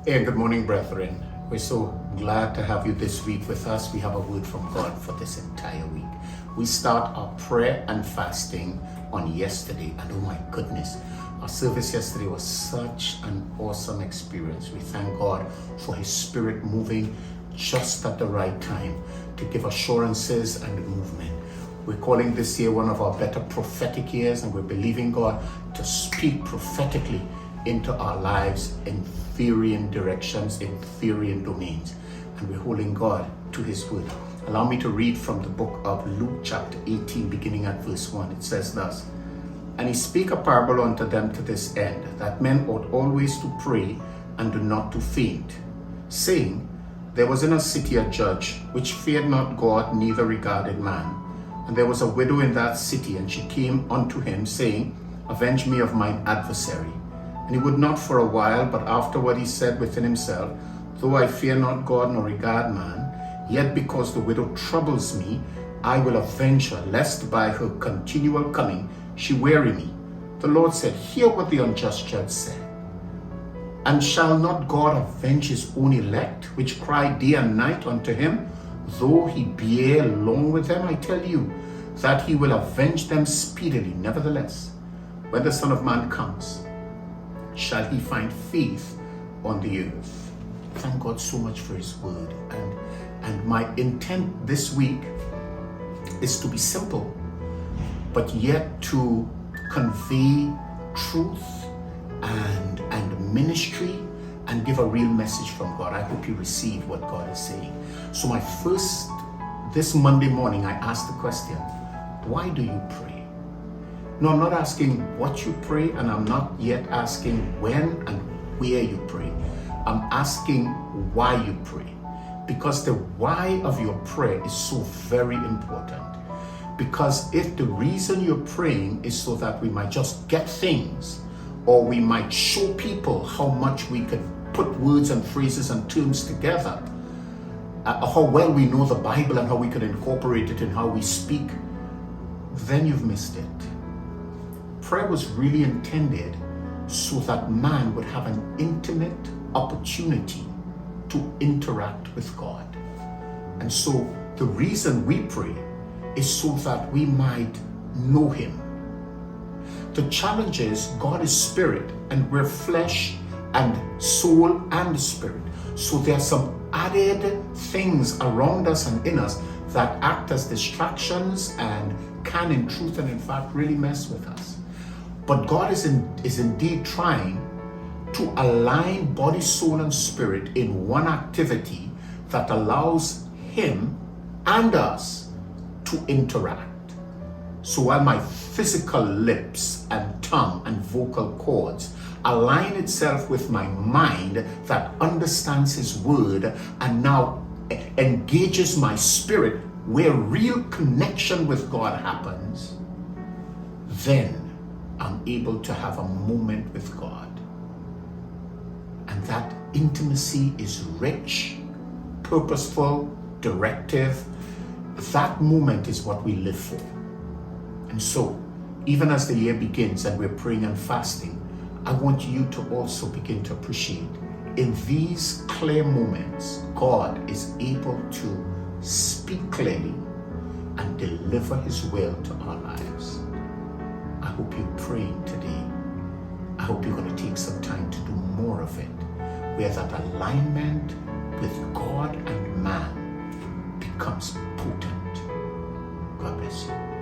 Hey, good morning, brethren. We're so glad to have you this week with us. We have a word from God for this entire week. We start our prayer and fasting on yesterday, and oh my goodness, our service yesterday was such an awesome experience. We thank God for His Spirit moving just at the right time to give assurances and movement. We're calling this year one of our better prophetic years, and we're believing God to speak prophetically into our lives in varying directions, in varying domains. And we're holding God to His word. Allow me to read from the book of Luke chapter 18, beginning at verse 1. It says thus, "And he spake a parable unto them to this end, that men ought always to pray and do not to faint, saying, There was in a city a judge, which feared not God, neither regarded man. And there was a widow in that city, and she came unto him, saying, Avenge me of mine adversary. And he would not for a while, but afterward he said within himself, Though I fear not God nor regard man, yet because the widow troubles me, I will avenge her, lest by her continual coming she weary me. The Lord said, Hear what the unjust judge said. And shall not God avenge his own elect, which cry day and night unto him? Though he bear long with them, I tell you, that he will avenge them speedily. Nevertheless, when the Son of Man comes, shall he find faith on the earth?" Thank God so much for his word. And my intent this week is to be simple, but yet to convey truth and ministry and give a real message from God. I hope you receive what God is saying. So this Monday morning, I asked the question, why do you pray? No, I'm not asking what you pray, and I'm not yet asking when and where you pray. I'm asking why you pray. Because the why of your prayer is so very important. Because if the reason you're praying is so that we might just get things, or we might show people how much we could put words and phrases and terms together, how well we know the Bible and how we could incorporate it in how we speak, then you've missed it. Prayer was really intended so that man would have an intimate opportunity to interact with God. And so the reason we pray is so that we might know Him. The challenge is God is spirit, and we're flesh and soul and spirit. So there are some added things around us and in us that act as distractions and can in truth and in fact really mess with us. But God is indeed trying to align body, soul, and spirit in one activity that allows Him and us to interact. So while my physical lips and tongue and vocal cords align itself with my mind that understands His word and now engages my spirit where real connection with God happens, then I'm able to have a moment with God. And that intimacy is rich, purposeful, directive. That moment is what we live for. And so, even as the year begins and we're praying and fasting, I want you to also begin to appreciate in these clear moments, God is able to speak clearly and deliver His will to our lives. I hope you're praying today. I hope you're going to take some time to do more of it, where that alignment with God and man becomes potent. God bless you.